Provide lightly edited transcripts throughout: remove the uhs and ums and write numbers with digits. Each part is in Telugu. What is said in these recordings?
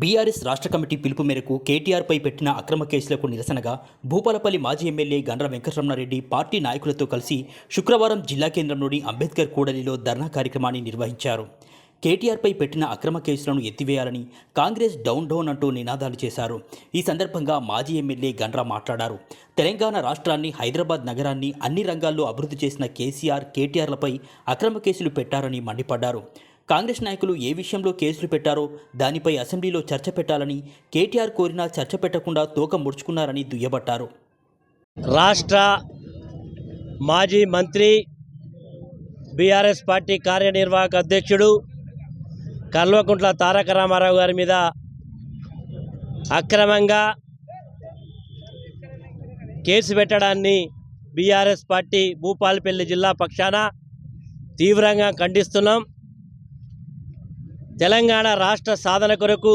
బీఆర్ఎస్ రాష్ట్ర కమిటీ పిలుపు మేరకు కేటీఆర్పై పెట్టిన అక్రమ కేసులకు నిరసనగా భూపాలపల్లి మాజీ ఎమ్మెల్యే గండ్ర వెంకటరమణారెడ్డి పార్టీ నాయకులతో కలిసి శుక్రవారం జిల్లా కేంద్రంలోని అంబేద్కర్ కూడలిలో ధర్నా కార్యక్రమాన్ని నిర్వహించారు. కేటీఆర్పై పెట్టిన అక్రమ కేసులను ఎత్తివేయాలని కాంగ్రెస్ డౌన్ డౌన్ అంటూ నినాదాలు చేశారు. ఈ సందర్భంగా మాజీ ఎమ్మెల్యే గండ్ర మాట్లాడారు. తెలంగాణ రాష్ట్రాన్ని, హైదరాబాద్ నగరాన్ని అన్ని రంగాల్లో అభివృద్ధి చేసిన కేసీఆర్, కేటీఆర్లపై అక్రమ కేసులు పెట్టారని మండిపడ్డారు. కాంగ్రెస్ నాయకులు ఏ విషయంలో కేసులు పెట్టారో దానిపై అసెంబ్లీలో చర్చ పెట్టాలని కేటీఆర్ కోరినా చర్చ పెట్టకుండా తోక ముడుచుకున్నారని దుయ్యబట్టారు. రాష్ట్ర మాజీ మంత్రి, బీఆర్ఎస్ పార్టీ కార్యనిర్వాహక అధ్యక్షుడు కల్వకుంట్ల తారక రామారావు గారి మీద అక్రమంగా కేసు పెట్టడాన్ని బీఆర్ఎస్ పార్టీ భూపాలపల్లి జిల్లా పక్షాన తీవ్రంగా ఖండిస్తున్నాం. తెలంగాణ రాష్ట్ర సాధన కొరకు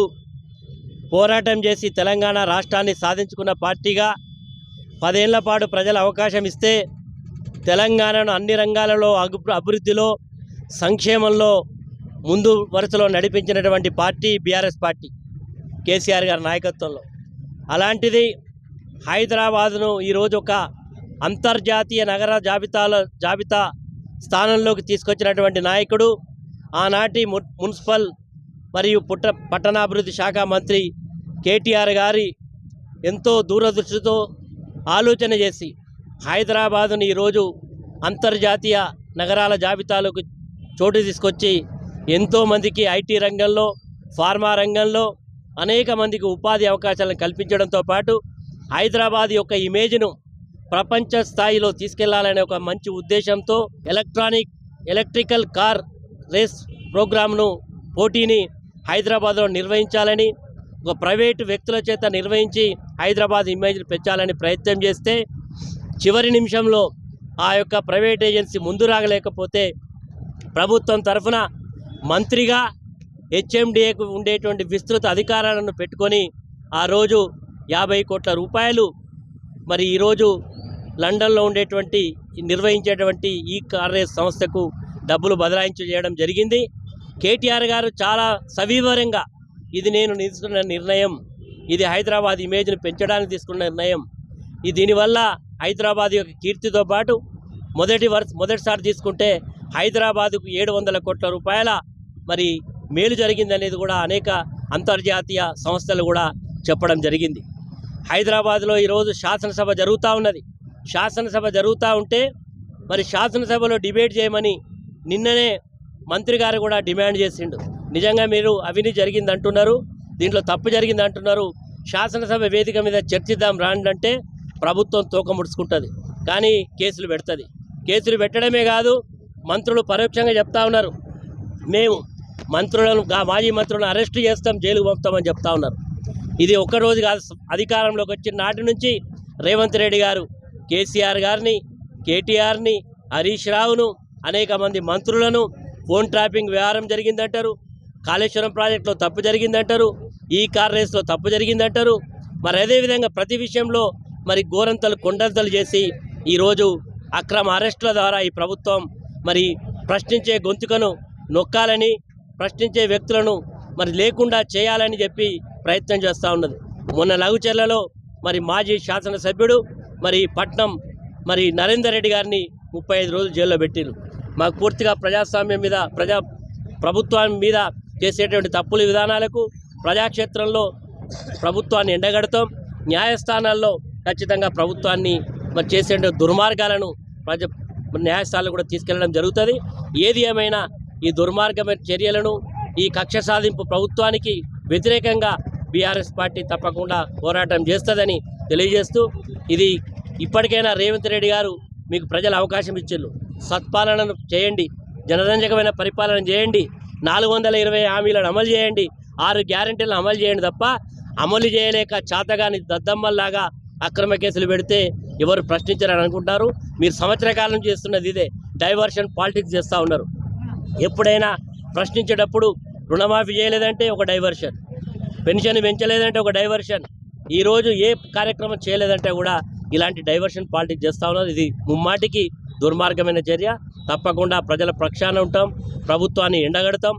పోరాటం చేసి తెలంగాణ రాష్ట్రాన్ని సాధించుకున్న పార్టీగా 10 ఏళ్ల పాటు ప్రజలు అవకాశం ఇస్తే తెలంగాణను అన్ని రంగాలలో అభివృద్ధిలో, సంక్షేమంలో ముందు వరుసలో నడిపించినటువంటి పార్టీ బీఆర్ఎస్ పార్టీ, కేసీఆర్ గారి నాయకత్వంలో. అలాంటిది హైదరాబాదును ఈరోజు ఒక అంతర్జాతీయ నగర జాబితా స్థానంలోకి తీసుకొచ్చినటువంటి నాయకుడు, ఆనాటి మున్సిపల్ మరియు పట్టణాభివృద్ధి శాఖ మంత్రి కేటీఆర్ గారి ఎంతో దూరదృష్టితో ఆలోచన చేసి హైదరాబాదుని ఈరోజు అంతర్జాతీయ నగరాల జాబితాలోకి చోటు తీసుకొచ్చి ఎంతోమందికి ఐటీ రంగంలో, ఫార్మా రంగంలో అనేక మందికి ఉపాధి అవకాశాలను కల్పించడంతో పాటు హైదరాబాద్ యొక్క ఇమేజ్ను ప్రపంచ స్థాయిలో తీసుకెళ్లాలనే ఒక మంచి ఉద్దేశంతో ఎలక్ట్రికల్ కార్ రేస్ ప్రోగ్రామ్ను, పోటీని హైదరాబాద్లో నిర్వహించాలని, ఒక ప్రైవేటు వ్యక్తుల చేత నిర్వహించి హైదరాబాద్ ఇమేజ్ను పెంచాలని ప్రయత్నం చేస్తే చివరి నిమిషంలో ఆ యొక్క ప్రైవేట్ ఏజెన్సీ ముందు రాగలేకపోతే ప్రభుత్వం తరఫున మంత్రిగా హెచ్ఎండిఏకు ఉండేటువంటి విస్తృత అధికారాలను పెట్టుకొని ఆ రోజు 50 కోట్ల రూపాయలు మరి ఈరోజు లండన్లో ఉండేటువంటి నిర్వహించేటువంటి ఈ కార్ రేస్ సంస్థకు డబ్బులు బదలాయించి చేయడం జరిగింది. కేటీఆర్ గారు చాలా సవివరంగా ఇది నేను తీసుకున్న నిర్ణయం, ఇది హైదరాబాద్ ఇమేజ్ను పెంచడానికి తీసుకున్న నిర్ణయం, దీనివల్ల హైదరాబాద్ యొక్క కీర్తితో పాటు మొదటిసారి తీసుకుంటే హైదరాబాదుకు 700 కోట్ల రూపాయల మరి మేలు జరిగిందనేది కూడా అనేక అంతర్జాతీయ సంస్థలు కూడా చెప్పడం జరిగింది. హైదరాబాద్లో ఈరోజు శాసనసభ జరుగుతూ ఉన్నది. శాసనసభ జరుగుతూ ఉంటే మరి శాసనసభలో డిబేట్ చేయమని నిన్ననే మంత్రి గారు కూడా డిమాండ్ చేసిండు. నిజంగా మీరు అవినీతి జరిగింది అంటున్నారు, దీంట్లో తప్పు జరిగింది అంటున్నారు, శాసనసభ వేదిక మీద చర్చిద్దాం రాండి అంటే ప్రభుత్వం తోక ముడుచుకుంటుంది, కానీ కేసులు పెడుతుంది. కేసులు పెట్టడమే కాదు, మంత్రులు పరోక్షంగా చెప్తా ఉన్నారు, మేము మాజీ మంత్రులను అరెస్టు చేస్తాం, జైలుకు పంపుతామని చెప్తా ఉన్నారు. ఇది ఒక్కరోజు కాదు, అధికారంలోకి వచ్చిన నాటి నుంచి రేవంత్ రెడ్డి గారు కేసీఆర్ గారిని, కేటీఆర్ని, హరీష్ రావును, అనేక మంది మంత్రులను ఫోన్ ట్రాపింగ్ వ్యవహారం జరిగిందంటారు, కాళేశ్వరం ప్రాజెక్టులో తప్పు జరిగిందంటారు, ఈ కార్ రేస్లో తప్పు జరిగిందంటారు. మరి అదేవిధంగా ప్రతి విషయంలో మరి గోరంతలు కొండంతలు చేసి ఈరోజు అక్రమ అరెస్టుల ద్వారా ఈ ప్రభుత్వం మరి ప్రశ్నించే గొంతుకను నొక్కాలని, ప్రశ్నించే వ్యక్తులను మరి లేకుండా చేయాలని చెప్పి ప్రయత్నం చేస్తూ ఉన్నది. మొన్న లఘుచర్లలో మరి మాజీ శాసనసభ్యుడు మరి పట్నం మరి నరేందర్ రెడ్డి గారిని 35 రోజులు జైల్లో పెట్టిరు. మాకు పూర్తిగా ప్రజాస్వామ్యం మీద, ప్రభుత్వం మీద చేసేటువంటి తప్పుల విధానాలకు ప్రజాక్షేత్రంలో ప్రభుత్వాన్ని ఎండగడతాం, న్యాయస్థానాల్లో ఖచ్చితంగా ప్రభుత్వాన్ని మరి చేసే దుర్మార్గాలను న్యాయస్థానాలు కూడా తీసుకెళ్లడం జరుగుతుంది. ఏది ఏమైనా ఈ దుర్మార్గమైన చర్యలను, ఈ కక్ష సాధింపు ప్రభుత్వానికి వ్యతిరేకంగా బీఆర్ఎస్ పార్టీ తప్పకుండా పోరాటం చేస్తుందని తెలియజేస్తూ, ఇది ఇప్పటికైనా రేవంత్ రెడ్డి గారు మీకు ప్రజలు అవకాశం ఇచ్చారు, సత్పాలనను చేయండి, జనరంజకమైన పరిపాలన చేయండి, 420 హామీలను అమలు చేయండి, 6 గ్యారెంటీలను అమలు చేయండి తప్ప అమలు చేయలేక చాతగాని దద్దమ్మల్లాగా అక్రమ కేసులు పెడితే ఎవరు ప్రశ్నించారని అనుకుంటారు. మీరు సంవత్సర కాలం చేస్తున్నది ఇదే, డైవర్షన్ పాలిటిక్స్ చేస్తూ ఉన్నారు. ఎప్పుడైనా ప్రశ్నించేటప్పుడు రుణమాఫీ చేయలేదంటే ఒక డైవర్షన్, పెన్షన్ పెంచలేదంటే ఒక డైవర్షన్, ఈరోజు ఏ కార్యక్రమం చేయలేదంటే కూడా ఇలాంటి డైవర్షన్ పాలిటిక్స్ చేస్తూ ఉన్నారు. ఇది ముమ్మాటికి దుర్మార్గమైన చర్య. తప్పకుండా ప్రజల పక్షాన ఉంటాం, ప్రభుత్వాన్ని ఎండగడతాం.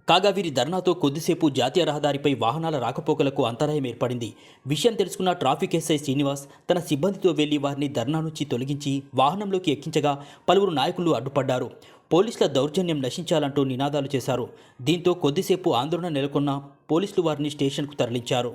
కాగా వీరి ధర్నాతో కొద్దిసేపు జాతీయ రహదారిపై వాహనాల రాకపోకలకు అంతరాయం ఏర్పడింది. విషయం తెలుసుకున్న ట్రాఫిక్ ఎస్ఐ శ్రీనివాస్ తన సిబ్బందితో వెళ్లి వారిని ధర్నా నుంచి తొలగించి వాహనంలోకి ఎక్కించగా పలువురు నాయకులు అడ్డుపడ్డారు. పోలీసుల దౌర్జన్యం నశించాలంటూ నినాదాలు చేశారు. దీంతో కొద్దిసేపు ఆందోళన నెలకొన్న పోలీసులు వారిని స్టేషన్కు తరలించారు.